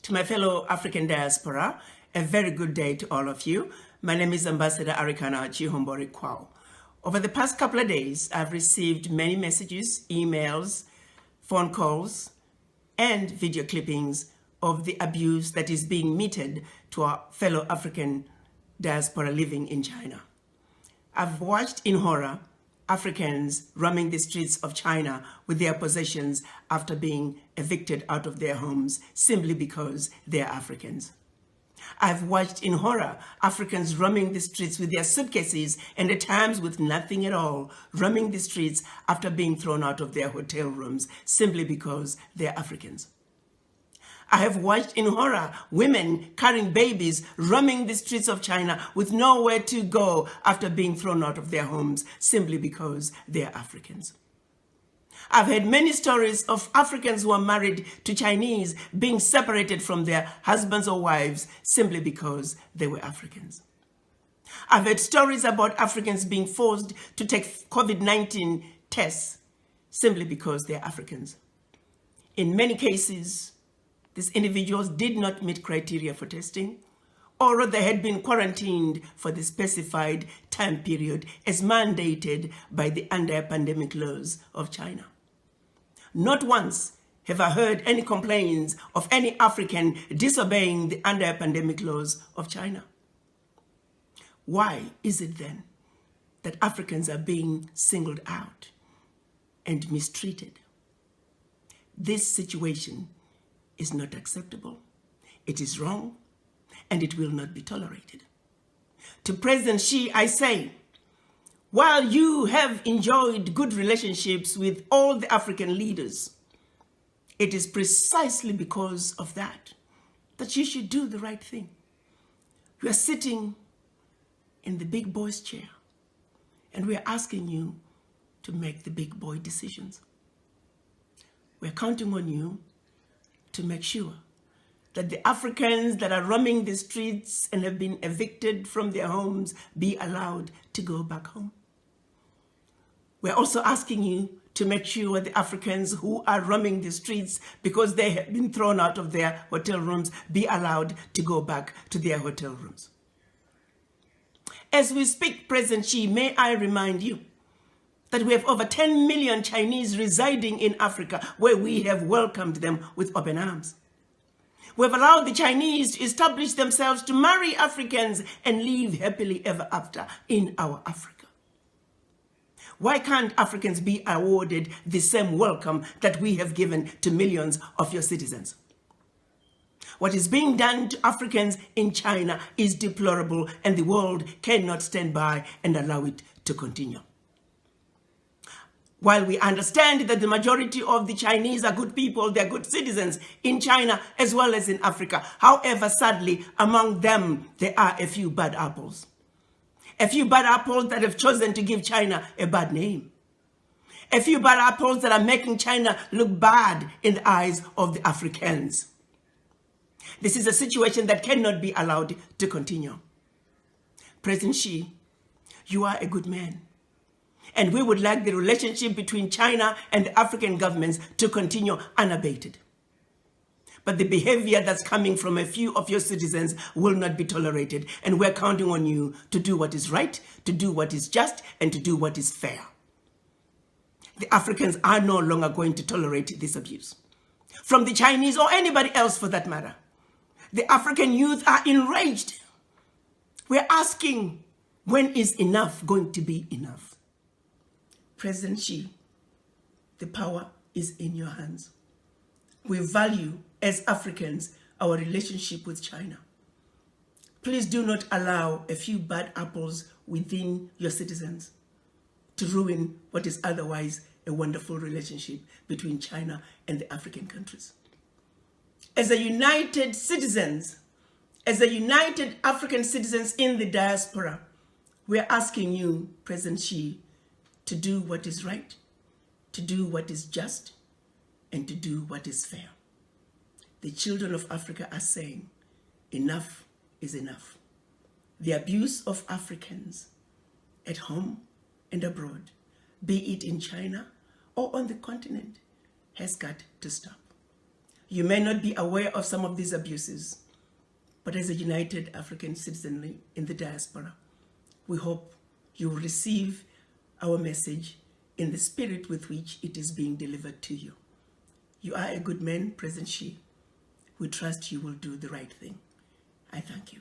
To my fellow African diaspora, a very good day to all of you. My name is Ambassador Arikana Rebukes. Over the past couple of days, I've received many messages, emails, phone calls, and video clippings of the abuse that is being meted to our fellow African diaspora living in China. I've watched in horror Africans roaming the streets of China with their possessions after being evicted out of their homes simply because they're Africans. I've watched in horror Africans roaming the streets with their suitcases and at times with nothing at all, roaming the streets after being thrown out of their hotel rooms simply because they're Africans. I have watched in horror women carrying babies roaming the streets of China with nowhere to go after being thrown out of their homes simply because they are Africans. I've heard many stories of Africans who are married to Chinese being separated from their husbands or wives simply because they were Africans. I've heard stories about Africans being forced to take COVID-19 tests simply because they're Africans. In many cases, these individuals did not meet criteria for testing, or they had been quarantined for the specified time period as mandated by the anti-pandemic laws of China. Not once have I heard any complaints of any African disobeying the anti-pandemic laws of China. Why is it then that Africans are being singled out and mistreated? This situation is not acceptable. It is wrong, and it will not be tolerated. To President Xi, I say, while you have enjoyed good relationships with all the African leaders, it is precisely because of that that you should do the right thing. You are sitting in the big boy's chair, and we are asking you to make the big boy decisions. We are counting on you to make sure that the Africans that are roaming the streets and have been evicted from their homes be allowed to go back home. We're also asking you to make sure the Africans who are roaming the streets because they have been thrown out of their hotel rooms be allowed to go back to their hotel rooms. As we speak, President Xi, may I remind you that we have over 10 million Chinese residing in Africa where we have welcomed them with open arms. We have allowed the Chinese to establish themselves to marry Africans and live happily ever after in our Africa. Why can't Africans be awarded the same welcome that we have given to millions of your citizens? What is being done to Africans in China is deplorable, and the world cannot stand by and allow it to continue. While we understand that the majority of the Chinese are good people, they're good citizens in China as well as in Africa. However, sadly, among them, there are a few bad apples. A few bad apples that have chosen to give China a bad name. A few bad apples that are making China look bad in the eyes of the Africans. This is a situation that cannot be allowed to continue. President Xi, you are a good man. And we would like the relationship between China and the African governments to continue unabated. But the behavior that's coming from a few of your citizens will not be tolerated. And we're counting on you to do what is right, to do what is just, and to do what is fair. The Africans are no longer going to tolerate this abuse. From the Chinese or anybody else for that matter. The African youth are enraged. We're asking, when is enough going to be enough? President Xi, the power is in your hands. We value, as Africans, our relationship with China. Please do not allow a few bad apples within your citizens to ruin what is otherwise a wonderful relationship between China and the African countries. As a united citizens, as a united African citizens in the diaspora, we are asking you, President Xi, to do what is right, to do what is just, and to do what is fair. The children of Africa are saying, enough is enough. The abuse of Africans at home and abroad, be it in China or on the continent, has got to stop. You may not be aware of some of these abuses, but as a united African citizenry in the diaspora, we hope you will receive our message in the spirit with which it is being delivered to you. You are a good man, President Xi. We trust you will do the right thing. I thank you.